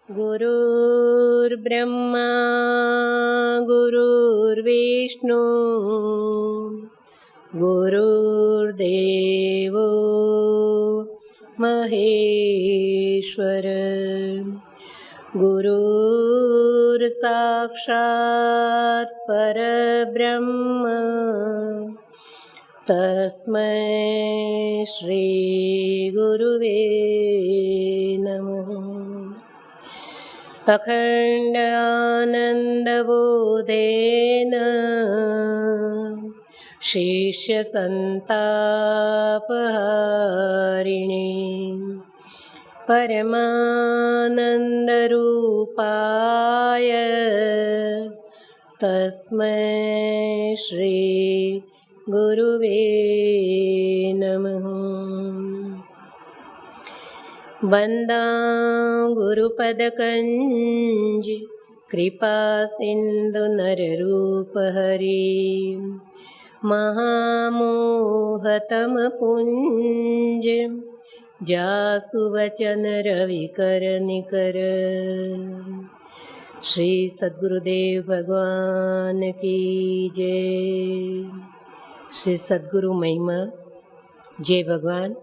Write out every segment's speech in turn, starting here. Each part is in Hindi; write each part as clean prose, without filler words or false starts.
गुरुर्ब्रह्मा गुरुर्विष्णु गुरुर्देवो महेश्वर गुरुर्साक्षात् परब्रह्म तस्मै श्री गुरुवे नमः। अखण्डानन्दबोधेन शिष्यसन्तापहारिणी परमानन्दरूपाय तस्मै श्री गुरुवे नमः। वन्दां गुरुपदकञ्ज कृपासिन्धुनररूपहरिं महामोहतमपुञ्ज जासुवचन रविकर निकर। श्री सद्गुरुदेव भगवान की जय। श्री सद्गुरु महिमा। जय भगवान।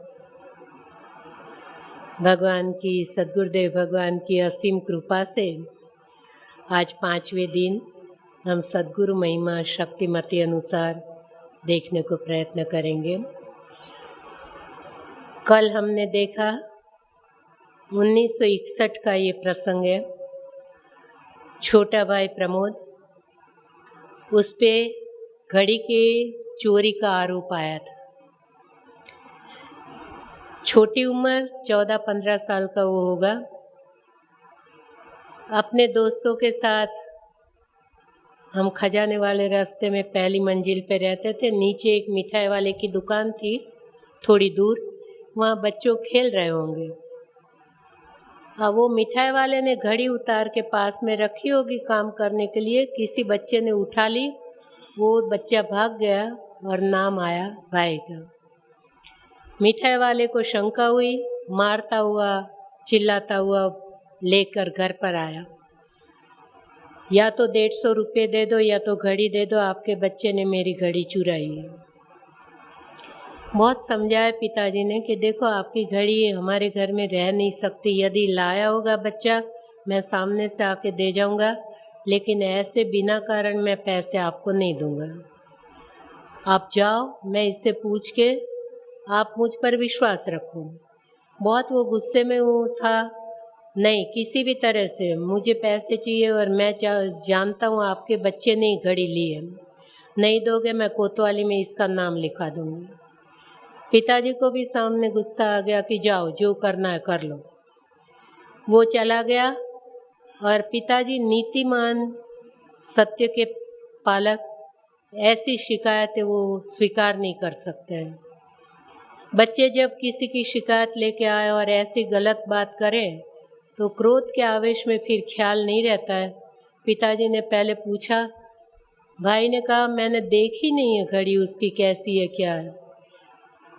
भगवान की सद्गुरुदेव भगवान की असीम कृपा से आज 5वें दिन हम सद्गुरु महिमा शक्तिमती अनुसार देखने को प्रयत्न करेंगे। कल हमने देखा 1961 का ये प्रसंग है। छोटा भाई प्रमोद, उस पे घड़ी के चोरी का आरोप आया था। छोटी उम्र 14-15 साल का वो होगा। अपने दोस्तों के साथ हम खजाने वाले रास्ते में पहली मंजिल पे रहते थे। नीचे एक मिठाई वाले की दुकान थी थोड़ी दूर, वहाँ बच्चों खेल रहे होंगे। अब वो मिठाई वाले ने घड़ी उतार के पास में रखी होगी काम करने के लिए। किसी बच्चे ने उठा ली, वो बच्चा भाग गया और नाम आया भाई का। मिठाई वाले को शंका हुई, मारता हुआ चिल्लाता हुआ लेकर घर पर आया। या तो 150 रुपये दे दो या तो घड़ी दे दो, आपके बच्चे ने मेरी घड़ी चुराई है। बहुत समझाया पिताजी ने कि देखो आपकी घड़ी हमारे घर में रह नहीं सकती। यदि लाया होगा बच्चा मैं सामने से आके दे जाऊंगा, लेकिन ऐसे बिना कारण मैं पैसे आपको नहीं दूंगा। आप जाओ, मैं इससे पूछ के आप मुझ पर विश्वास रखो। बहुत वो गुस्से में वो था। नहीं, किसी भी तरह से मुझे पैसे चाहिए और मैं जानता हूँ आपके बच्चे ने घड़ी ली है। नहीं दोगे मैं कोतवाली में इसका नाम लिखा दूँगी। पिताजी को भी सामने गुस्सा आ गया कि जाओ जो करना है कर लो। वो चला गया और पिताजी नीतिमान, सत्य के पालक, ऐसी शिकायतें वो स्वीकार नहीं कर सकते हैं। बच्चे जब किसी की शिकायत लेके आए और ऐसी गलत बात करें तो क्रोध के आवेश में फिर ख्याल नहीं रहता है। पिताजी ने पहले पूछा, भाई ने कहा मैंने देखी नहीं है घड़ी उसकी कैसी है क्या है।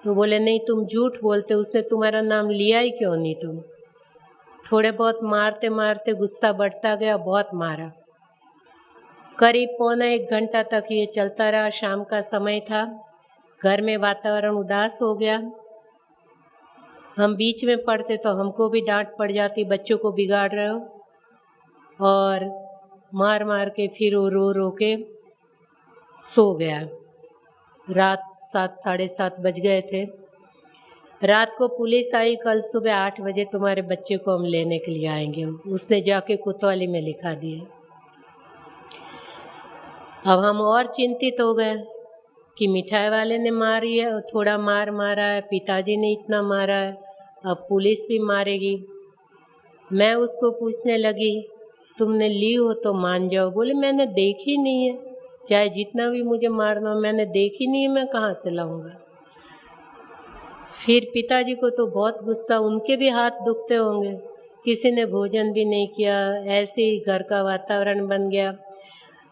तो बोले नहीं तुम झूठ बोलते, उसने तुम्हारा नाम लिया ही क्यों नहीं तुम। थोड़े बहुत मारते मारते गुस्सा बढ़ता गया, बहुत मारा। करीब 1.25 घंटा तक ये चलता रहा। शाम का समय था, घर में वातावरण उदास हो गया। हम बीच में पढ़ते तो हमको भी डांट पड़ जाती, बच्चों को बिगाड़ रहे हो। और मार मार के फिर वो रो रो के सो गया। रात 7-7:30 बज गए थे। रात को पुलिस आई, कल सुबह 8 बजे तुम्हारे बच्चे को हम लेने के लिए आएंगे। उसने जाके कोतवाली में लिखा दिया। अब हम और चिंतित हो गए कि मिठाई वाले ने मारी है, थोड़ा मारा है, पिताजी ने इतना मारा है, अब पुलिस भी मारेगी। मैं उसको पूछने लगी तुमने ली हो तो मान जाओ। बोले मैंने देखी नहीं है, चाहे जितना भी मुझे मारना हो मैंने देखी नहीं है, मैं कहाँ से लाऊंगा। फिर पिताजी को तो बहुत गुस्सा, उनके भी हाथ दुखते होंगे। किसी ने भोजन भी नहीं किया, ऐसे ही घर का वातावरण बन गया।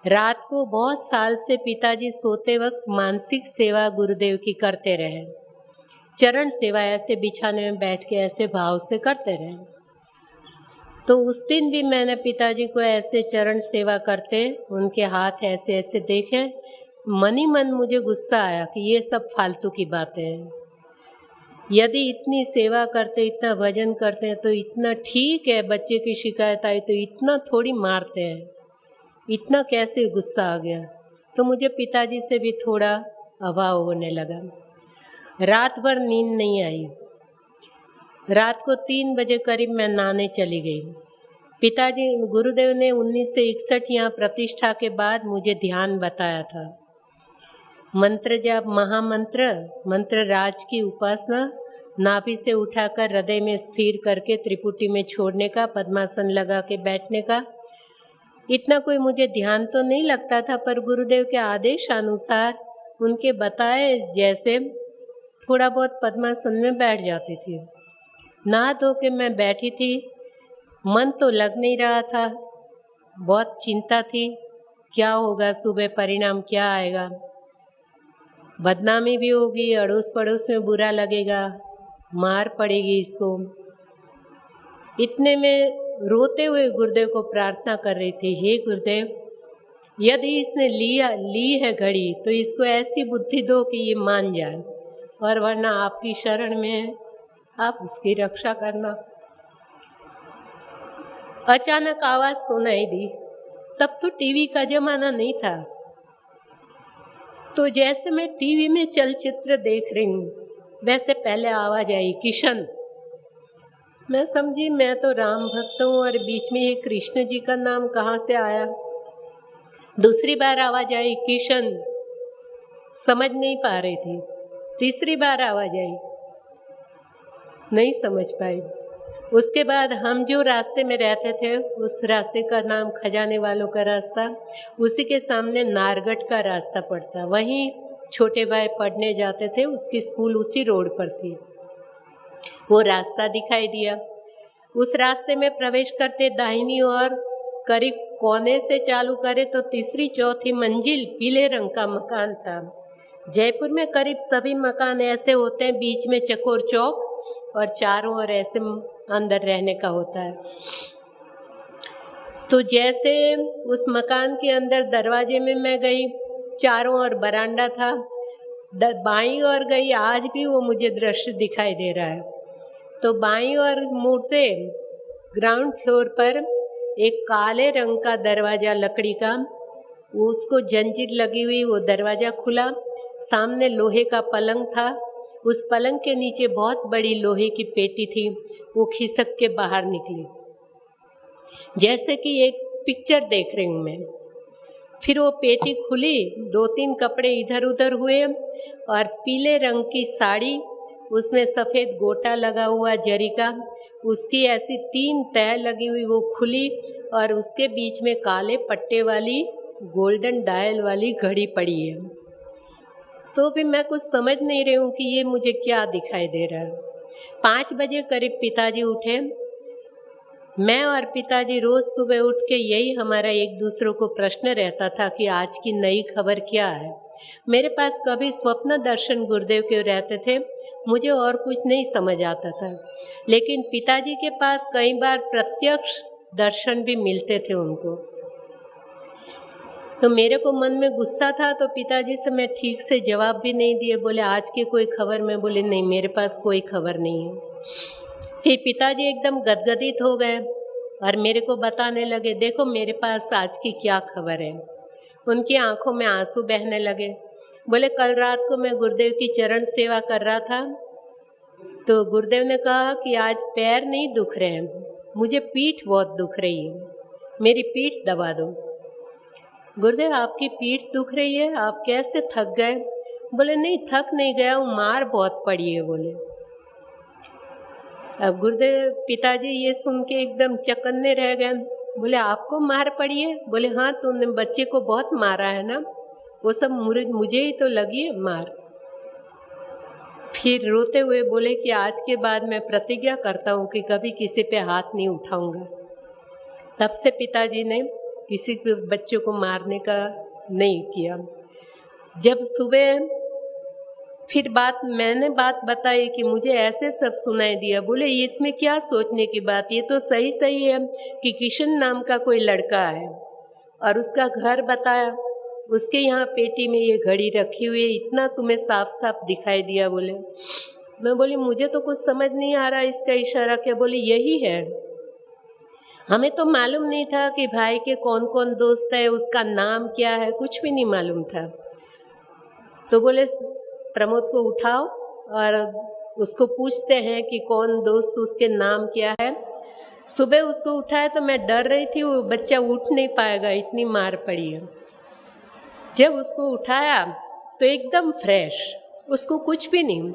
रात को बहुत साल से पिताजी सोते वक्त मानसिक सेवा गुरुदेव की करते रहे। चरण सेवा ऐसे बिछाने में बैठ के ऐसे भाव से करते रहे। तो उस दिन भी मैंने पिताजी को ऐसे चरण सेवा करते, उनके हाथ ऐसे ऐसे देखे, मन ही मन मुझे गुस्सा आया कि ये सब फालतू की बातें हैं। यदि इतनी सेवा करते, इतना भजन करते हैं तो इतना ठीक है, बच्चे की शिकायत आई तो इतना थोड़ी मारते हैं, इतना कैसे गुस्सा आ गया। तो मुझे पिताजी से भी थोड़ा अभाव होने लगा। रात भर नींद नहीं आई। रात को 3 बजे करीब मैं नहाने चली गई। पिताजी गुरुदेव ने 1961 यहाँ प्रतिष्ठा के बाद मुझे ध्यान बताया था। मंत्र जाप, महामंत्र, मंत्र राज की उपासना, नाभि से उठाकर हृदय में स्थिर करके त्रिपुटी में छोड़ने का, पद्मासन लगा के बैठने का। इतना कोई मुझे ध्यान तो नहीं लगता था, पर गुरुदेव के आदेश अनुसार उनके बताए जैसे थोड़ा बहुत पद्मासन में बैठ जाती थी। नहा धो के मैं बैठी थी, मन तो लग नहीं रहा था, बहुत चिंता थी, क्या होगा, सुबह परिणाम क्या आएगा, बदनामी भी होगी, अड़ोस पड़ोस में बुरा लगेगा, मार पड़ेगी इसको। इतने में रोते हुए गुरुदेव को प्रार्थना कर रही थी, हे गुरुदेव, यदि इसने ली है घड़ी तो इसको ऐसी बुद्धि दो कि ये मान जाए, और वरना आपकी शरण में है, आप उसकी रक्षा करना। अचानक आवाज़ सुनाई दी। तब तो टीवी का जमाना नहीं था, तो जैसे मैं टीवी में चलचित्र देख रही हूँ वैसे पहले आवाज़ आई, किशन। मैं समझी मैं तो राम भक्त हूँ और बीच में ये कृष्ण जी का नाम कहाँ से आया। दूसरी बार आवाज़ आई, किशन। समझ नहीं पा रही थी। तीसरी बार आवाज़ आई, नहीं समझ पाई। उसके बाद हम जो रास्ते में रहते थे उस रास्ते का नाम खजाने वालों का रास्ता, उसी के सामने नारगढ़ का रास्ता पड़ता, वहीं छोटे भाई पढ़ने जाते थे, उसकी स्कूल उसी रोड पर थी। वो रास्ता दिखाई दिया। उस रास्ते में प्रवेश करते दाहिनी ओर करीब कोने से चालू करे तो तीसरी चौथी मंजिल पीले रंग का मकान था। जयपुर में करीब सभी मकान ऐसे होते हैं, बीच में चकोर चौक और चारों ओर ऐसे अंदर रहने का होता है। तो जैसे उस मकान के अंदर दरवाजे में मैं गई, चारों ओर बरांडा था, बाईं ओर गई, आज भी वो मुझे दृश्य दिखाई दे रहा है। तो बाईं ओर मुड़ते ग्राउंड फ्लोर पर एक काले रंग का दरवाज़ा लकड़ी का, उसको जंजीर लगी हुई, वो दरवाज़ा खुला। सामने लोहे का पलंग था, उस पलंग के नीचे बहुत बड़ी लोहे की पेटी थी, वो खिसक के बाहर निकली, जैसे कि एक पिक्चर देख रही हूँ मैं। फिर वो पेटी खुली, 2-3 कपड़े इधर उधर हुए और पीले रंग की साड़ी, उसमें सफ़ेद गोटा लगा हुआ जरी का, उसकी ऐसी 3 तह लगी हुई, वो खुली और उसके बीच में काले पट्टे वाली गोल्डन डायल वाली घड़ी पड़ी है। तो भी मैं कुछ समझ नहीं रही हूँ कि ये मुझे क्या दिखाई दे रहा है। 5 बजे करीब पिताजी उठे। मैं और पिताजी रोज़ सुबह उठ के यही हमारा एक दूसरे को प्रश्न रहता था कि आज की नई खबर क्या है। मेरे पास कभी स्वप्न दर्शन गुरुदेव के रहते थे, मुझे और कुछ नहीं समझ आता था, लेकिन पिताजी के पास कई बार प्रत्यक्ष दर्शन भी मिलते थे उनको। तो मेरे को मन में गुस्सा था, तो पिताजी से मैं ठीक से जवाब भी नहीं दिए। बोले आज की कोई खबर? मैं बोले नहीं, मेरे पास कोई खबर नहीं है। फिर पिताजी एकदम गदगदित हो गए और मेरे को बताने लगे, देखो मेरे पास आज की क्या खबर है। उनकी आंखों में आंसू बहने लगे। बोले कल रात को मैं गुरुदेव की चरण सेवा कर रहा था, तो गुरुदेव ने कहा कि आज पैर नहीं दुख रहे हैं, मुझे पीठ बहुत दुख रही है, मेरी पीठ दबा दो। गुरुदेव आपकी पीठ दुख रही है, आप कैसे थक गए? बोले नहीं, थक नहीं गया हूँ, मार बहुत पड़ी है। बोले अब गुरुदेव पिताजी ये सुन के एकदम चकन्ने रह गए। बोले आपको मार पड़ी है? बोले हाँ, तुमने बच्चे को बहुत मारा है ना, वो सब मुझे ही तो लगी है मार। फिर रोते हुए बोले कि आज के बाद मैं प्रतिज्ञा करता हूँ कि कभी किसी पे हाथ नहीं उठाऊंगा। तब से पिताजी ने किसी बच्चों को मारने का नहीं किया। जब सुबह फिर मैंने बात बताई कि मुझे ऐसे सब सुनाई दिया। बोले इसमें क्या सोचने की बात, ये तो सही सही है कि किशन नाम का कोई लड़का है और उसका घर बताया, उसके यहाँ पेटी में ये घड़ी रखी हुई है, इतना तुम्हें साफ साफ दिखाई दिया। बोले मैं बोली मुझे तो कुछ समझ नहीं आ रहा इसका इशारा क्या। बोले यही है। हमें तो मालूम नहीं था कि भाई के कौन कौन दोस्त है, उसका नाम क्या है, कुछ भी नहीं मालूम था। तो बोले प्रमोद को उठाओ और उसको पूछते हैं कि कौन दोस्त, उसके नाम क्या है। सुबह उसको उठाया तो मैं डर रही थी वो बच्चा उठ नहीं पाएगा, इतनी मार पड़ी है। जब उसको उठाया तो एकदम फ्रेश, उसको कुछ भी नहीं।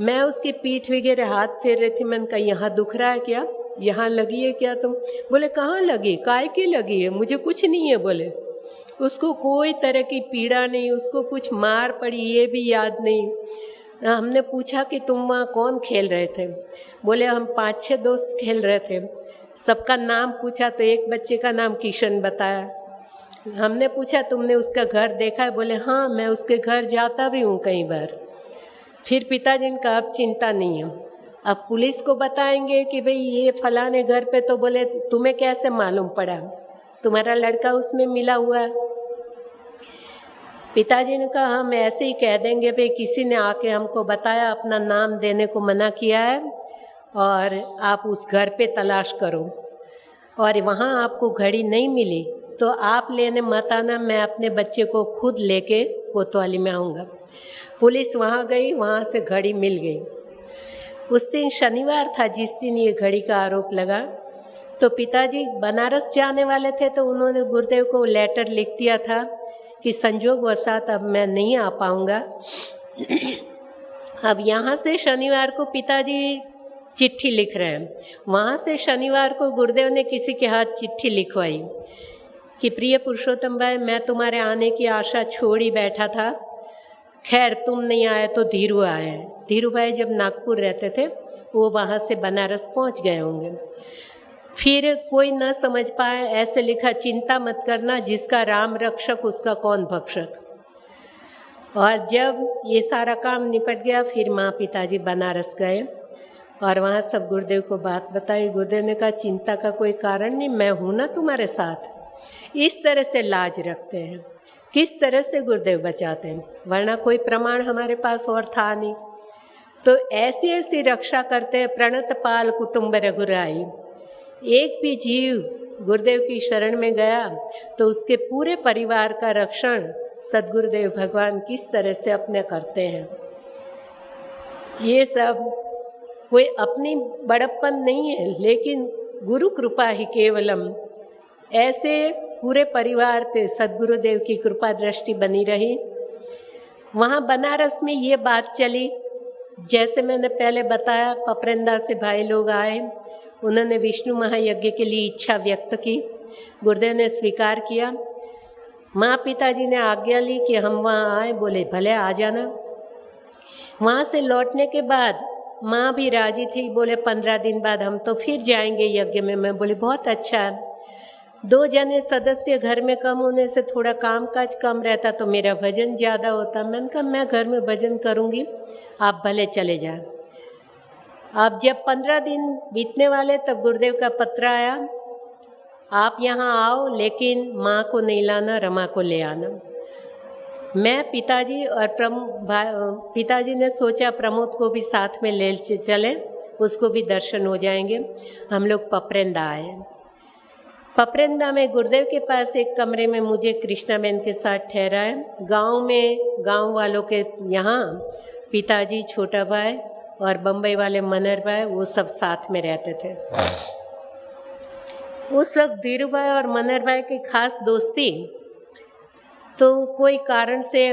मैं उसकी पीठ वगैरह हाथ फेर रही थी। मैंने कहा यहाँ दुख रहा है क्या, यहाँ लगी है क्या तुम? बोले कहाँ लगी, काय की लगी है, मुझे कुछ नहीं है। बोले उसको कोई तरह की पीड़ा नहीं, उसको कुछ मार पड़ी ये भी याद नहीं। हमने पूछा कि तुम वहाँ कौन खेल रहे थे? बोले हम 5-6 दोस्त खेल रहे थे। सबका नाम पूछा तो एक बच्चे का नाम किशन बताया। हमने पूछा तुमने उसका घर देखा है? बोले हाँ मैं उसके घर जाता भी हूँ कई बार। फिर पिताजी ने कहा अब चिंता नहीं है, अब पुलिस को बताएंगे कि भाई ये फलाने घर पे। तो बोले तुम्हें कैसे मालूम पड़ा, तुम्हारा लड़का उसमें मिला हुआ है? पिताजी ने कहा हम ऐसे ही कह देंगे भाई किसी ने आके हमको बताया, अपना नाम देने को मना किया है और आप उस घर पे तलाश करो, और वहाँ आपको घड़ी नहीं मिली तो आप लेने मत आना, मैं अपने बच्चे को खुद लेके कोतवाली में आऊँगा। पुलिस वहाँ गई, वहाँ से घड़ी मिल गई। उस दिन शनिवार था जिस दिन ये घड़ी का आरोप लगा। तो पिताजी बनारस जाने वाले थे तो उन्होंने गुरुदेव को लेटर लिख दिया था कि संजोगवशात अब मैं नहीं आ पाऊँगा। अब यहाँ से शनिवार को पिताजी चिट्ठी लिख रहे हैं, वहाँ से शनिवार को गुरुदेव ने किसी के हाथ चिट्ठी लिखवाई कि प्रिय पुरुषोत्तम भाई, मैं तुम्हारे आने की आशा छोड़ ही बैठा था, खैर तुम नहीं आए तो धीरू आए। धीरू भाई जब नागपुर रहते थे वो वहाँ से बनारस पहुँच गए होंगे। फिर कोई न समझ पाए, ऐसे लिखा चिंता मत करना, जिसका राम रक्षक उसका कौन भक्षक। और जब ये सारा काम निपट गया फिर माँ पिताजी बनारस गए और वहाँ सब गुरुदेव को बात बताई। गुरुदेव ने कहा चिंता का कोई कारण नहीं, मैं हूँ ना तुम्हारे साथ। इस तरह से लाज रखते हैं, किस तरह से गुरुदेव बचाते हैं, वरना कोई प्रमाण हमारे पास और था नहीं। तो ऐसी ऐसी रक्षा करते हैं। प्रणत पाल कुटुंब रघुराई, एक भी जीव गुरुदेव की शरण में गया तो उसके पूरे परिवार का रक्षण सद्गुरुदेव भगवान किस तरह से अपने करते हैं। ये सब कोई अपनी बड़प्पन नहीं है, लेकिन गुरु कृपा ही केवलम। ऐसे पूरे परिवार पे सद्गुरुदेव की कृपा दृष्टि बनी रही। वहाँ बनारस में ये बात चली, जैसे मैंने पहले बताया, पपरेंदा से भाई लोग आए, उन्होंने विष्णु महायज्ञ के लिए इच्छा व्यक्त की, गुरुदेव ने स्वीकार किया। माँ पिताजी ने आज्ञा ली कि हम वहाँ आए, बोले भले आ जाना। वहाँ से लौटने के बाद माँ भी राजी थी, बोले 15 दिन बाद हम तो फिर जाएंगे यज्ञ में। मैं बोली बहुत अच्छा। 2 जने सदस्य घर में कम होने से थोड़ा कामकाज कम रहता तो मेरा भजन ज़्यादा होता। मैंने कहा मैं घर में भजन करूँगी, आप भले चले जाए। अब जब 15 दिन बीतने वाले तब गुरुदेव का पत्र आया, आप यहाँ आओ लेकिन माँ को नहीं लाना, रमा को ले आना। मैं पिताजी और पिताजी ने सोचा प्रमोद को भी साथ में ले चले, उसको भी दर्शन हो जाएंगे। हम लोग पपरेंदा आए। पपरेंदा में गुरुदेव के पास एक कमरे में मुझे कृष्णा बहन के साथ ठहराए। गांव में गांव वालों के यहाँ पिताजी, छोटा भाई और बम्बई वाले मनर भाई, वो सब साथ में रहते थे। उस वक्त धीरू भाई और मनर भाई की खास दोस्ती। तो कोई कारण से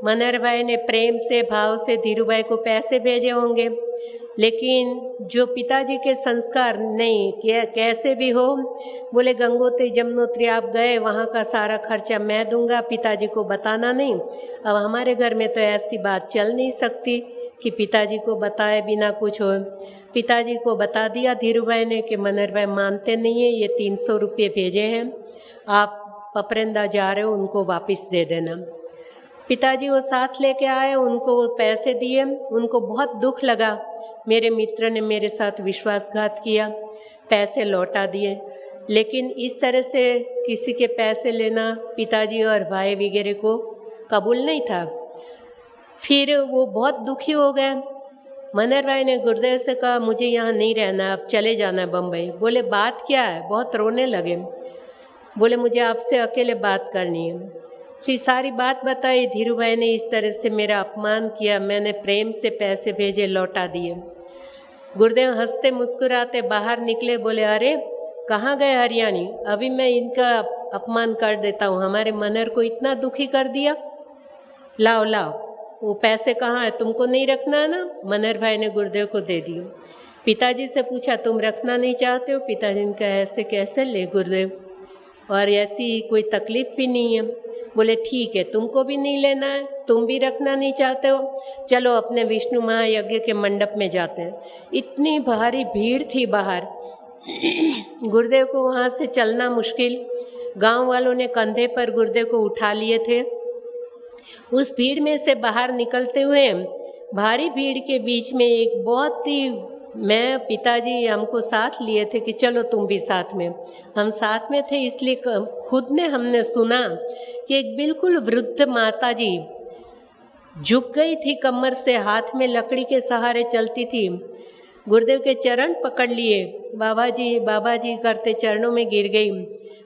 मनर भाई ने प्रेम से, भाव से धीरू भाई को पैसे भेजे होंगे, लेकिन जो पिताजी के संस्कार नहीं, कैसे भी हो, बोले गंगोत्री जमुनोत्री आप गए, वहाँ का सारा खर्चा मैं दूंगा, पिताजी को बताना नहीं। अब हमारे घर में तो ऐसी बात चल नहीं सकती कि पिताजी को बताए बिना कुछ हो। पिताजी को बता दिया धीरू भाई ने कि मनर भाई मानते नहीं है, ये 300 रुपये भेजे हैं, आप पपरेंदा जा रहे हो, उनको वापस दे देना। पिताजी वो साथ लेके आए, उनको वो पैसे दिए, उनको बहुत दुख लगा। मेरे मित्र ने मेरे साथ विश्वासघात किया, पैसे लौटा दिए, लेकिन इस तरह से किसी के पैसे लेना पिताजी और भाई वगैरह को कबूल नहीं था। फिर वो बहुत दुखी हो गए। मनहर भाई ने गुरुदेव से कहा मुझे यहाँ नहीं रहना, अब चले जाना बम्बई। बोले बात क्या है? बहुत रोने लगे। बोले मुझे आपसे अकेले बात करनी है। फिर सारी बात बताई। धीरू भाई ने इस तरह से मेरा अपमान किया, मैंने प्रेम से पैसे भेजे, लौटा दिए। गुरुदेव हंसते मुस्कुराते बाहर निकले, बोले अरे कहाँ गए हरियाणी, अभी मैं इनका अपमान कर देता हूँ, हमारे मनहर को इतना दुखी कर दिया, लाओ लाओ वो पैसे कहाँ है, तुमको नहीं रखना है ना? मनहर भाई ने गुरुदेव को दे दिए। पिताजी से पूछा तुम रखना नहीं चाहते हो? पिताजी ने कहा ऐसे कैसे ले गुरुदेव, और ऐसी कोई तकलीफ़ भी नहीं है। बोले ठीक है, तुमको भी नहीं लेना है, तुम भी रखना नहीं चाहते हो, चलो अपने विष्णु महायज्ञ के मंडप में जाते हैं। इतनी भारी भीड़ थी बाहर, गुरुदेव को वहाँ से चलना मुश्किल। गांव वालों ने कंधे पर गुरुदेव को उठा लिए थे। उस भीड़ में से बाहर निकलते हुए भारी भीड़ के बीच में एक बहुत ही, मैं पिताजी हमको साथ लिए थे कि चलो तुम भी साथ में, हम साथ में थे, इसलिए खुद ने हमने सुना कि एक बिल्कुल वृद्ध माता जी झुक गई थी कमर से, हाथ में लकड़ी के सहारे चलती थी। गुरुदेव के चरण पकड़ लिए, बाबा जी करते चरणों में गिर गई।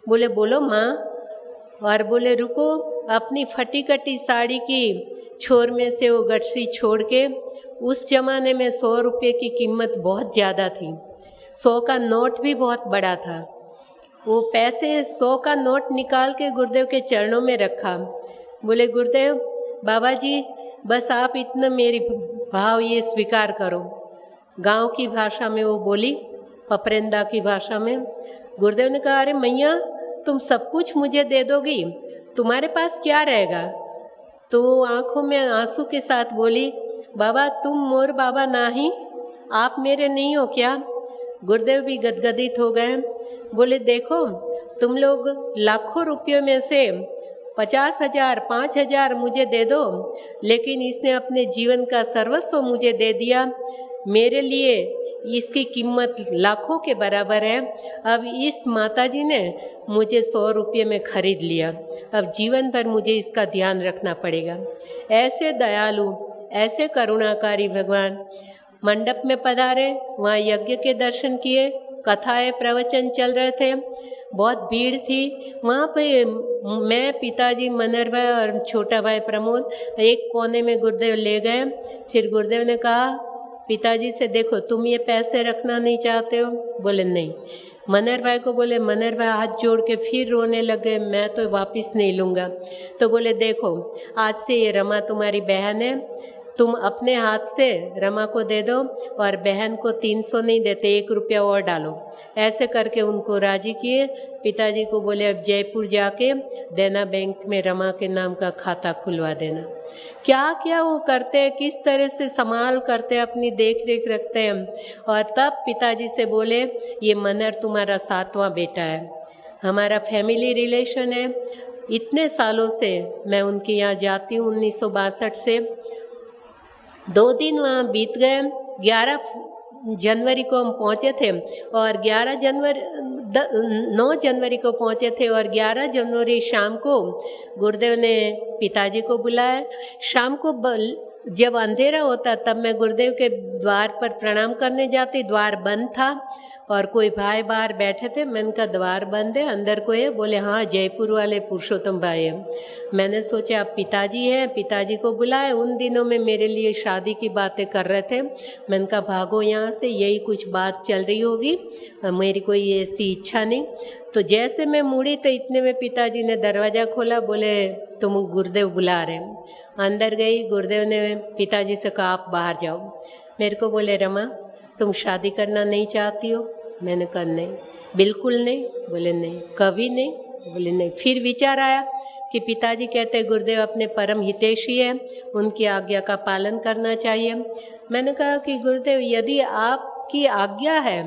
बोले बोलो माँ, और बोले रुको, अपनी फटी कटी साड़ी की छोर में से वो गठरी छोड़ के, उस ज़माने में 100 रुपये की कीमत बहुत ज़्यादा थी, 100 का नोट भी बहुत बड़ा था। वो पैसे 100 का नोट निकाल के गुरुदेव के चरणों में रखा। बोले गुरुदेव बाबा जी बस आप इतना मेरी भाव ये स्वीकार करो। गांव की भाषा में वो बोली, पपरेंदा की भाषा में। गुरुदेव ने कहा अरे मैया तुम सब कुछ मुझे दे दोगी, तुम्हारे पास क्या रहेगा? तो वो आँखों में आंसू के साथ बोली बाबा तुम मोर बाबा नहीं, आप मेरे नहीं हो क्या? गुरुदेव भी गदगदित हो गए। बोले देखो तुम लोग लाखों रुपयों में से 50,000 5,000 मुझे दे दो, लेकिन इसने अपने जीवन का सर्वस्व मुझे दे दिया, मेरे लिए इसकी कीमत लाखों के बराबर है। अब इस माताजी ने मुझे 100 रुपये में खरीद लिया, अब जीवन भर मुझे इसका ध्यान रखना पड़ेगा। ऐसे दयालु, ऐसे करुणाकारी भगवान मंडप में पधारे, वहाँ यज्ञ के दर्शन किए, कथाएं प्रवचन चल रहे थे, बहुत भीड़ थी। वहाँ पे मैं, पिताजी, मनहर भाई और छोटा भाई प्रमोद एक कोने में गुरुदेव ले गए। फिर गुरुदेव ने कहा पिताजी से देखो तुम ये पैसे रखना नहीं चाहते हो? बोले नहीं। मनहर भाई को बोले, मनहर भाई हाथ जोड़ के फिर रोने लगे, मैं तो वापस नहीं लूँगा। तो बोले देखो आज से ये रमा तुम्हारी बहन है, तुम अपने हाथ से रमा को दे दो, और बहन को 300 नहीं देते, 1 रुपया और डालो। ऐसे करके उनको राजी किए। पिताजी को बोले अब जयपुर जाके देना बैंक में रमा के नाम का खाता खुलवा देना। क्या क्या वो करते हैं, किस तरह से संभाल करते हैं, अपनी देख रेख रखते हैं। और तब पिताजी से बोले ये मनहर तुम्हारा 7वां बेटा है, हमारा फैमिली रिलेशन है, इतने सालों से मैं उनके यहाँ जाती हूँ, 1962 से। 2 दिन वहाँ बीत गए। 11 जनवरी को हम पहुँचे थे और 9 जनवरी को पहुँचे थे, और 11 जनवरी शाम को गुरुदेव ने पिताजी को बुलाया। शाम को जब अंधेरा होता तब मैं गुरुदेव के द्वार पर प्रणाम करने जाती, द्वार बंद था और कोई भाई बाहर बैठे थे। मैंने कहा द्वार बंद है, अंदर कोई है? बोले हाँ जयपुर वाले पुरुषोत्तम भाई हैं। मैंने सोचा आप पिताजी हैं, पिताजी को बुलाए। उन दिनों में मेरे लिए शादी की बातें कर रहे थे। मैंने कहा भागो यहाँ से, यही कुछ बात चल रही होगी, मेरी कोई ऐसी इच्छा नहीं। तो जैसे मैं मुड़ी तो इतने में पिताजी ने दरवाज़ा खोला, बोले तुम गुरुदेव बुला रहे हैं। अंदर गई, गुरुदेव ने पिताजी से कहा आप बाहर जाओ। मेरे को बोले रमा तुम शादी करना नहीं चाहती हो? मैंने कहा नहीं, बिल्कुल नहीं। बोले नहीं, कभी नहीं? बोले नहीं। फिर विचार आया कि पिताजी कहते गुरुदेव अपने परम हितैषी हैं, उनकी आज्ञा का पालन करना चाहिए। मैंने कहा कि गुरुदेव यदि आपकी आज्ञा है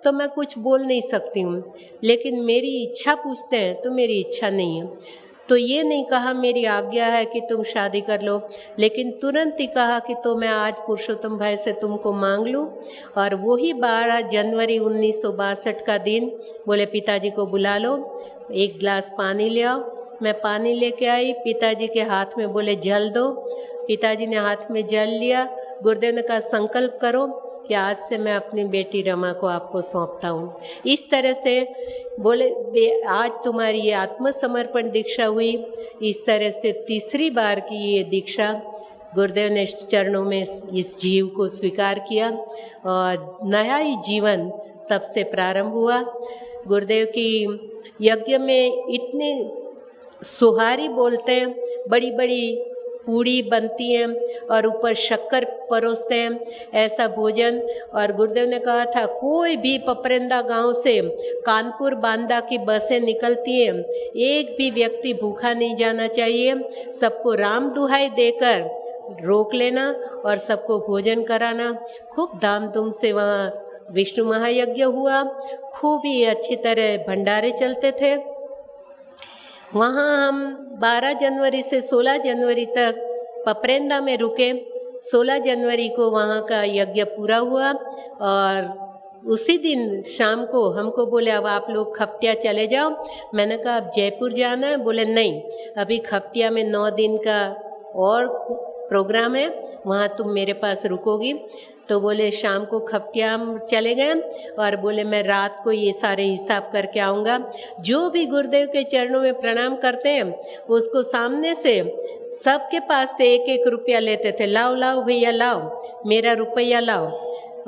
तो मैं कुछ बोल नहीं सकती हूँ, लेकिन मेरी इच्छा पूछते हैं तो मेरी इच्छा नहीं है। तो ये नहीं कहा मेरी आज्ञा है कि तुम शादी कर लो, लेकिन तुरंत ही कहा कि तो मैं आज पुरुषोत्तम भाई से तुमको मांग लूँ। और वही 12 जनवरी 1962 का दिन बोले पिताजी को बुला लो, एक गिलास पानी ले आओ। मैं पानी लेके आई, पिताजी के हाथ में बोले जल दो। पिताजी ने हाथ में जल लिया। गुरुदेव ने कहा संकल्प करो कि आज से मैं अपनी बेटी रमा को आपको सौंपता हूँ। इस तरह से बोले आज तुम्हारी ये आत्मसमर्पण दीक्षा हुई। इस तरह से तीसरी बार की ये दीक्षा गुरुदेव ने चरणों में इस जीव को स्वीकार किया और नया ही जीवन तब से प्रारंभ हुआ। गुरुदेव की यज्ञ में इतने सुहारी बोलते हैं, बड़ी बड़ी पूड़ी बनती हैं और ऊपर शक्कर परोसते हैं, ऐसा भोजन। और गुरुदेव ने कहा था कोई भी पपरेंदा गांव से कानपुर बांदा की बसें निकलती हैं, एक भी व्यक्ति भूखा नहीं जाना चाहिए। सबको राम दुहाई देकर रोक लेना और सबको भोजन कराना। खूब धामधूम से वहाँ विष्णु महायज्ञ हुआ, खूब ही अच्छी तरह भंडारे चलते थे। वहाँ हम 12 जनवरी से 16 जनवरी तक पपरेंदा में रुके। 16 जनवरी को वहाँ का यज्ञ पूरा हुआ और उसी दिन शाम को हमको बोले अब आप लोग खपटिया चले जाओ। मैंने कहा अब जयपुर जाना है? बोले नहीं, अभी खपटिया में 9 दिन का और प्रोग्राम है, वहाँ तुम मेरे पास रुकोगी। तो बोले शाम को खपटिया हम चले गए और बोले मैं रात को ये सारे हिसाब करके आऊँगा। जो भी गुरुदेव के चरणों में प्रणाम करते हैं उसको सामने से सबके पास से 1-1 रुपया लेते थे, लाओ लाओ भैया लाओ, मेरा रुपया लाओ।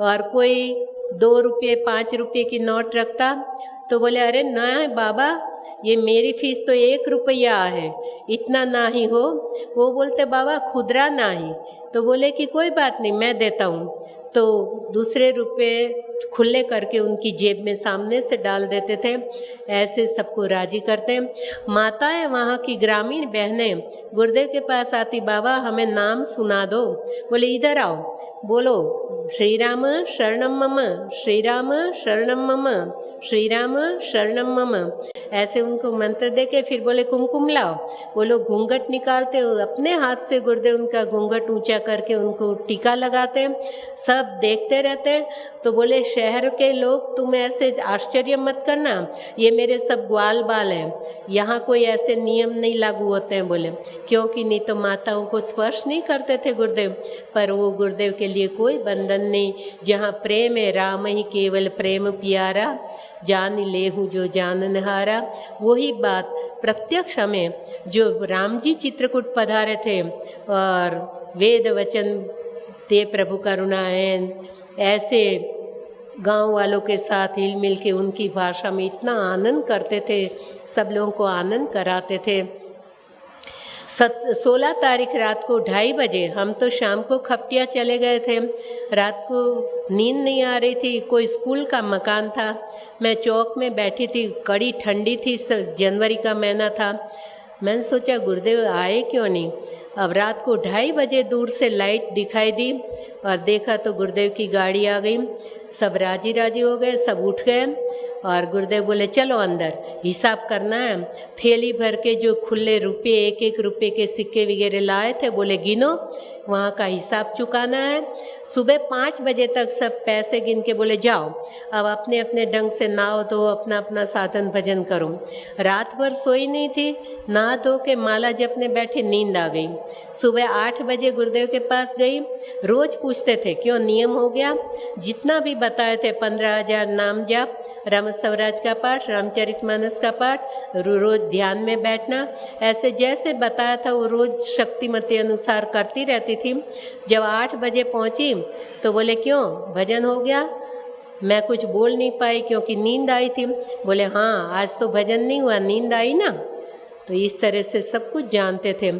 और कोई 2 रुपये 5 रुपये की नोट रखता तो बोले अरे ना बाबा, ये मेरी फीस तो 1 रुपया है, इतना ना ही हो। वो बोलते बाबा खुदरा ना ही। तो बोले कि कोई बात नहीं मैं देता हूँ। तो दूसरे रुपये खुले करके उनकी जेब में सामने से डाल देते थे। ऐसे सबको राजी करते। माताएं वहाँ की ग्रामीण बहनें गुरुदेव के पास आती, बाबा हमें नाम सुना दो। बोले इधर आओ, बोलो श्री राम शरणम मम, श्री राम शरणम मम, श्री राम शरणम मम। ऐसे उनको मंत्र दे के फिर बोले कुमकुम लाओ। वो लोग घूंघट निकालते, अपने हाथ से गुरुदेव उनका घूंघट ऊंचा करके उनको टीका लगाते। सब देखते रहते। तो बोले शहर के लोग तुम ऐसे आश्चर्य मत करना, ये मेरे सब ग्वाल बाल हैं, यहाँ कोई ऐसे नियम नहीं लागू होते हैं। बोले क्योंकि नहीं तो माताओं को स्पर्श नहीं करते थे गुरुदेव, पर वो गुरुदेव के लिए कोई बंधन नहीं। जहाँ प्रेम है राम ही केवल प्रेम प्यारा, जान ले हूँ जो जानन हारा। वही बात प्रत्यक्ष हमें जो राम जी चित्रकूट पधारे थे और वेद वचन ते प्रभु करुणा है, ऐसे गांव वालों के साथ हिल मिल के उनकी भाषा में इतना आनंद करते थे, सब लोगों को आनंद कराते थे। 16 तारीख रात को 2:30 बजे हम तो शाम को खपटिया चले गए थे। रात को नींद नहीं आ रही थी, कोई स्कूल का मकान था। मैं चौक में बैठी थी, कड़ी ठंडी थी, जनवरी का महीना था। मैंने सोचा गुरुदेव आए क्यों नहीं। अब रात को 2:30 बजे दूर से लाइट दिखाई दी और देखा तो गुरुदेव की गाड़ी आ गई। सब राजी राजी हो गए, सब उठ गए और गुरुदेव बोले चलो अंदर हिसाब करना है। थैली भर के जो खुले रुपये 1-1 रुपये के सिक्के वगैरह लाए थे, बोले गिनो, वहाँ का हिसाब चुकाना है। सुबह 5 बजे तक सब पैसे गिन के बोले जाओ अब अपने अपने ढंग से नहाओ धो, अपना अपना साधन भजन करो। रात भर सोई नहीं थी, नहा धो के माला जपने बैठे, नींद आ गई। सुबह 8 बजे गुरुदेव के पास गई। रोज़ पूछते थे क्यों, नियम हो गया। जितना भी बताए थे 15,000 नाम जाप, राम स्वराज का पाठ, रामचरितमानस का पाठ, रोज़ ध्यान में बैठना, ऐसे जैसे बताया था वो रोज़ शक्तिमती अनुसार करती रहती थी। जब 8 बजे पहुँची तो बोले क्यों भजन हो गया। मैं कुछ बोल नहीं पाई क्योंकि नींद आई थी। बोले हाँ आज तो भजन नहीं हुआ, नींद आई ना। तो इस तरह से सब कुछ जानते थे।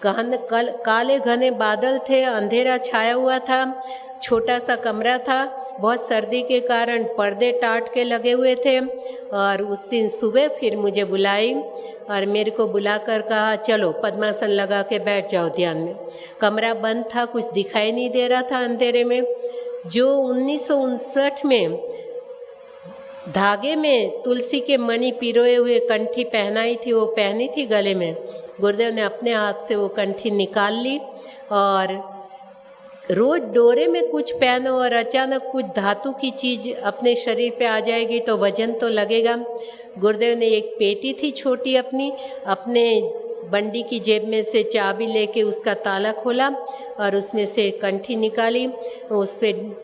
काले घने बादल थे, अंधेरा छाया हुआ था, छोटा सा कमरा था, बहुत सर्दी के कारण पर्दे टाट के लगे हुए थे। और उस दिन सुबह फिर मुझे बुलाई और मेरे को बुलाकर कहा चलो पद्मासन लगा के बैठ जाओ ध्यान में। कमरा बंद था, कुछ दिखाई नहीं दे रहा था अंधेरे में। जो 1959 में धागे में तुलसी के मणि पिरोए हुए कंठी पहनाई थी, वो पहनी थी गले में। गुरुदेव ने अपने हाथ से वो कंठी निकाल ली और रोज डोरे में कुछ पहनो और अचानक कुछ धातु की चीज़ अपने शरीर पे आ जाएगी तो वजन तो लगेगा। गुरुदेव ने एक पेटी थी छोटी अपने बंडी की जेब में से चाबी लेके उसका ताला खोला और उसमें से कंठी निकाली। उस पर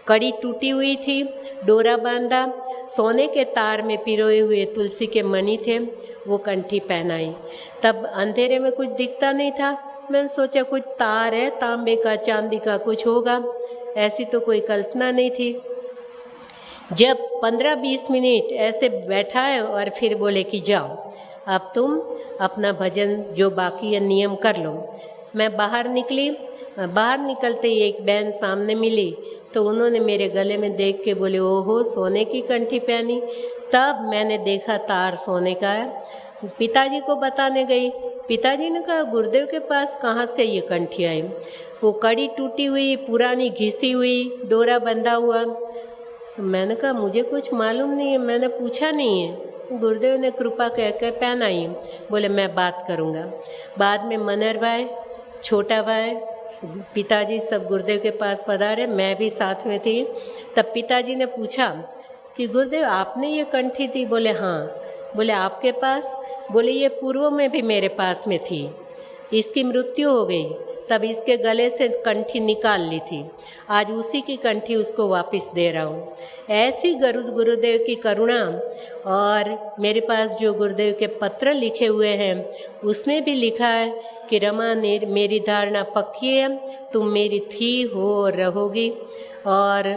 कड़ी टूटी हुई थी, डोरा बांधा, सोने के तार में पिरोए हुए तुलसी के मणि थे, वो कंठी पहनाई। तब अंधेरे में कुछ दिखता नहीं था। मैंने सोचा कुछ तार है, तांबे का चांदी का कुछ होगा, ऐसी तो कोई कल्पना नहीं थी। जब 15-20 मिनट ऐसे बैठा है और फिर बोले कि जाओ अब तुम अपना भजन जो बाकी है नियम कर लो। मैं बाहर निकली। बाहर निकलते ही एक बहन सामने मिली तो उन्होंने मेरे गले में देख के बोले, ओहो सोने की कंठी पहनी। तब मैंने देखा तार सोने का है। पिताजी को बताने गई। पिताजी ने कहा गुरुदेव के पास कहाँ से ये कंठी आई? वो कड़ी टूटी हुई, पुरानी घिसी हुई, डोरा बंधा हुआ। मैंने कहा मुझे कुछ मालूम नहीं है, मैंने पूछा नहीं है। गुरुदेव ने कृपा कह कर पहनाई। बोले मैं बात करूँगा। बाद में मनर भाई, छोटा भाई, पिताजी सब गुरुदेव के पास पधारे, मैं भी साथ में थी। तब पिताजी ने पूछा कि गुरुदेव आपने ये कंठी दी? बोले हाँ। बोले आपके पास? बोले ये पूर्व में भी मेरे पास में थी, इसकी मृत्यु हो गई, तब इसके गले से कंठी निकाल ली थी, आज उसी की कंठी उसको वापस दे रहा हूँ। ऐसी गुरुदेव की करुणा। और मेरे पास जो गुरुदेव के पत्र लिखे हुए हैं उसमें भी लिखा है कि रमा ने मेरी धारणा पक्की है, तुम मेरी थी हो और रहोगी। और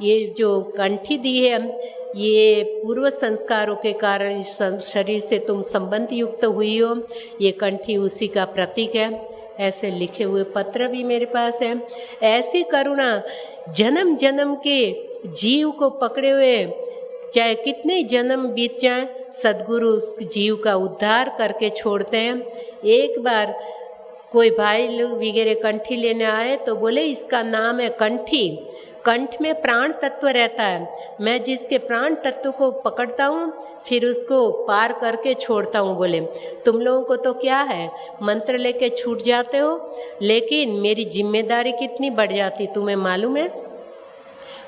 ये जो कंठी दी है ये पूर्व संस्कारों के कारण इस शरीर से तुम संबंध युक्त हुई हो, ये कंठी उसी का प्रतीक है। ऐसे लिखे हुए पत्र भी मेरे पास है। ऐसी करुणा जन्म जन्म के जीव को पकड़े हुए, चाहे कितने जन्म बीत जाए, सद्गुरु उस जीव का उद्धार करके छोड़ते हैं। एक बार कोई भाई लोग वगैरह कंठी लेने आए तो बोले इसका नाम है कंठी, कंठ में प्राण तत्व रहता है, मैं जिसके प्राण तत्व को पकड़ता हूँ फिर उसको पार करके छोड़ता हूँ। बोले तुम लोगों को तो क्या है, मंत्र लेके छूट जाते हो, लेकिन मेरी जिम्मेदारी कितनी बढ़ जाती तुम्हें मालूम है।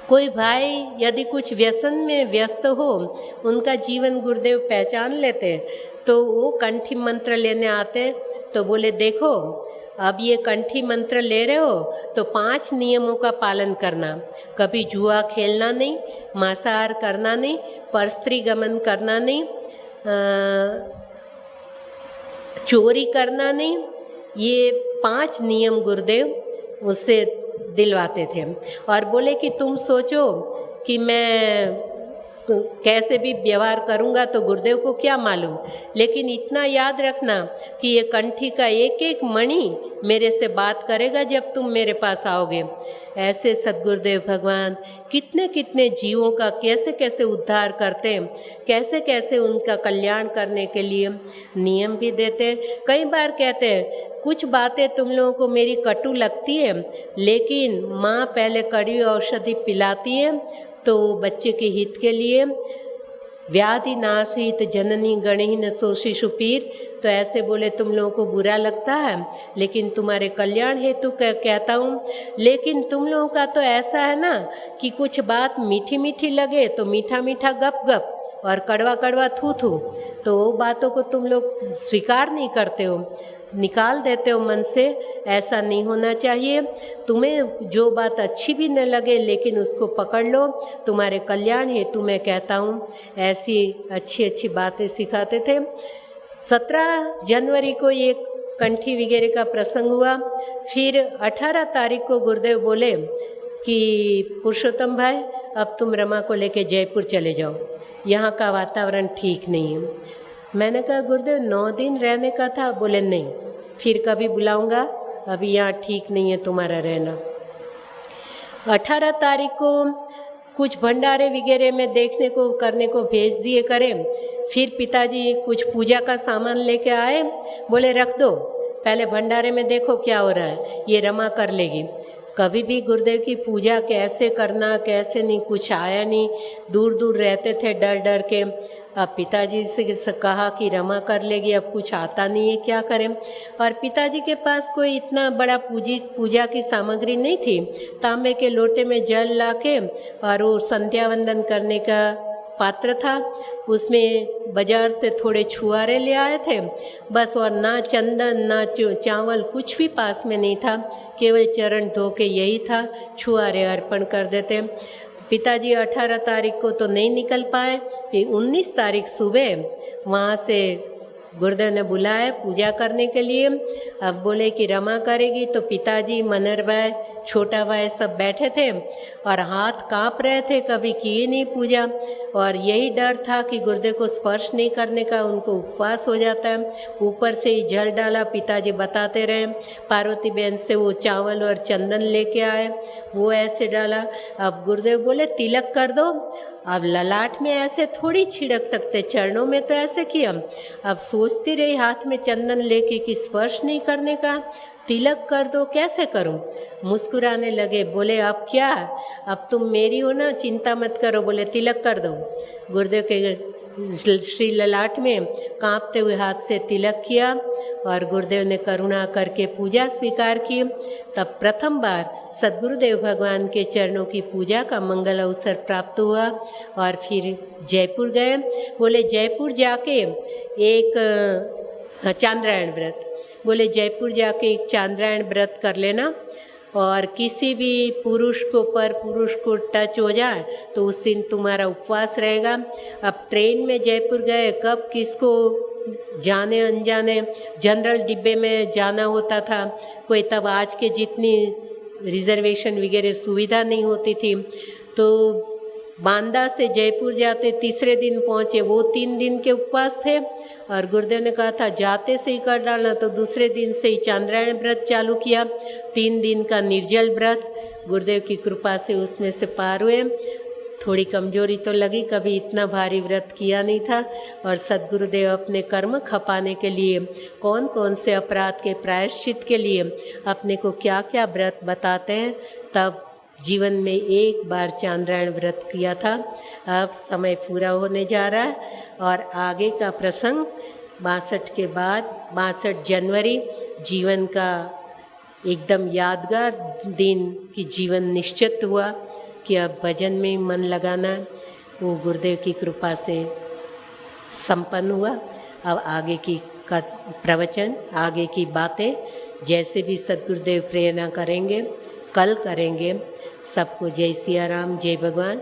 कोई भाई यदि कुछ व्यसन में व्यस्त हो, उनका जीवन गुरुदेव पहचान लेते तो वो कंठी मंत्र लेने आते तो बोले देखो अब ये कंठी मंत्र ले रहे हो तो 5 नियमों का पालन करना, कभी जुआ खेलना नहीं, मांसाहार करना नहीं, परस्त्री गमन करना नहीं, चोरी करना नहीं। ये 5 नियम गुरुदेव उससे दिलवाते थे। और बोले कि तुम सोचो कि मैं कैसे भी व्यवहार करूँगा तो गुरुदेव को क्या मालूम, लेकिन इतना याद रखना कि ये कंठी का एक एक मणि मेरे से बात करेगा जब तुम मेरे पास आओगे। ऐसे सद्गुरुदेव भगवान कितने कितने जीवों का कैसे कैसे उद्धार करते हैं, कैसे कैसे उनका कल्याण करने के लिए नियम भी देते हैं। कई बार कहते हैं कुछ बातें तुम लोगों को मेरी कटु लगती है, लेकिन माँ पहले कड़ी औषधि पिलाती है तो बच्चे के हित के लिए। व्याधि नाशित जननी गणहीन शोषिषु पीर, तो ऐसे बोले तुम लोगों को बुरा लगता है, लेकिन तुम्हारे कल्याण हेतु कहता हूँ। लेकिन तुम लोगों का तो ऐसा है ना कि कुछ बात मीठी मीठी लगे तो मीठा मीठा गप गप और कड़वा कड़वा थू थू, तो वो बातों को तुम लोग स्वीकार नहीं करते हो, निकाल देते हो मन से। ऐसा नहीं होना चाहिए। तुम्हें जो बात अच्छी भी न लगे लेकिन उसको पकड़ लो, तुम्हारे कल्याण हेतु मैं कहता हूँ। ऐसी अच्छी अच्छी बातें सिखाते थे। 17 जनवरी को ये कंठी वगैरह का प्रसंग हुआ। फिर 18 तारीख को गुरुदेव बोले कि पुरुषोत्तम भाई अब तुम रमा को लेके जयपुर चले जाओ, यहाँ का वातावरण ठीक नहीं है। मैंने कहा गुरुदेव 9 दिन रहने का था। बोले नहीं, फिर कभी बुलाऊंगा, अभी यहाँ ठीक नहीं है तुम्हारा रहना। 18 तारीख को कुछ भंडारे वगैरह में देखने को करने को भेज दिए करें। फिर पिताजी कुछ पूजा का सामान लेके आए, बोले रख दो, पहले भंडारे में देखो क्या हो रहा है, ये रमा कर लेगी। कभी भी गुरुदेव की पूजा कैसे करना कैसे नहीं कुछ आया नहीं, दूर दूर रहते थे डर डर के। अब पिताजी से कहा कि रमा कर लेगी, अब कुछ आता नहीं है क्या करें। और पिताजी के पास कोई इतना बड़ा पूजा की सामग्री नहीं थी। तांबे के लोटे में जल लाके और वो संध्या वंदन करने का पात्र था, उसमें बाजार से थोड़े छुआरे ले आए थे बस। और ना चंदन ना चावल कुछ भी पास में नहीं था, केवल चरण धो के यही था, छुआरे अर्पण कर देते। पिताजी 18 तारीख को तो नहीं निकल पाए, फिर 19 तारीख सुबह वहाँ से गुरुदेव ने बुलाया पूजा करने के लिए। अब बोले कि रमा करेगी, तो पिताजी मनर भाई छोटा भाई सब बैठे थे और हाथ कांप रहे थे, कभी किए नहीं पूजा। और यही डर था कि गुरुदेव को स्पर्श नहीं करने का, उनको उपवास हो जाता है। ऊपर से ही जल डाला, पिताजी बताते रहे। पार्वती बहन से वो चावल और चंदन लेके आए, वो ऐसे डाला। अब गुरुदेव बोले तिलक कर दो। अब ललाट में ऐसे थोड़ी छिड़क सकते, चरणों में तो ऐसे किया। अब सोचती रही हाथ में चंदन लेके कि स्पर्श नहीं करने का, तिलक कर दो, कैसे करूं। मुस्कुराने लगे, बोले अब क्या, अब तुम मेरी हो ना, चिंता मत करो। बोले तिलक कर दो। गुरुदेव के श्री ललाट में कांपते हुए हाथ से तिलक किया और गुरुदेव ने करुणा करके पूजा स्वीकार की। तब प्रथम बार सद्गुरुदेव भगवान के चरणों की पूजा का मंगल अवसर प्राप्त हुआ। और फिर जयपुर गए। बोले जयपुर जाके एक चांद्रायण व्रत, बोले जयपुर जाके एक चांद्रायण व्रत कर लेना, और किसी भी पुरुष को टच हो जाए तो उस दिन तुम्हारा उपवास रहेगा। अब ट्रेन में जयपुर गए, कब किसको जाने अनजाने जनरल डिब्बे में जाना होता था, कोई तब आज के जितनी रिजर्वेशन वगैरह सुविधा नहीं होती थी। तो बांदा से जयपुर जाते तीसरे दिन पहुँचे, वो 3 दिन के उपवास थे। और गुरुदेव ने कहा था जाते से ही कर डालना, तो दूसरे दिन से ही चांद्रायण व्रत चालू किया, 3 दिन का निर्जल व्रत। गुरुदेव की कृपा से उसमें से पार हुए। थोड़ी कमजोरी तो लगी, कभी इतना भारी व्रत किया नहीं था। और सद्गुरुदेव अपने कर्म खपाने के लिए, कौन कौन से अपराध के प्रायश्चित के लिए अपने को क्या क्या व्रत बताते हैं। तब जीवन में एक बार चांद्रायण व्रत किया था। अब समय पूरा होने जा रहा है और आगे का प्रसंग 62 के बाद 62 जनवरी जीवन का एकदम यादगार दिन की जीवन निश्चित हुआ कि अब भजन में मन लगाना, वो गुरुदेव की कृपा से संपन्न हुआ। अब आगे की का प्रवचन, आगे की बातें जैसे भी सद्गुरुदेव प्रेरणा करेंगे, कल करेंगे। सबको जय सिया राम, जय भगवान।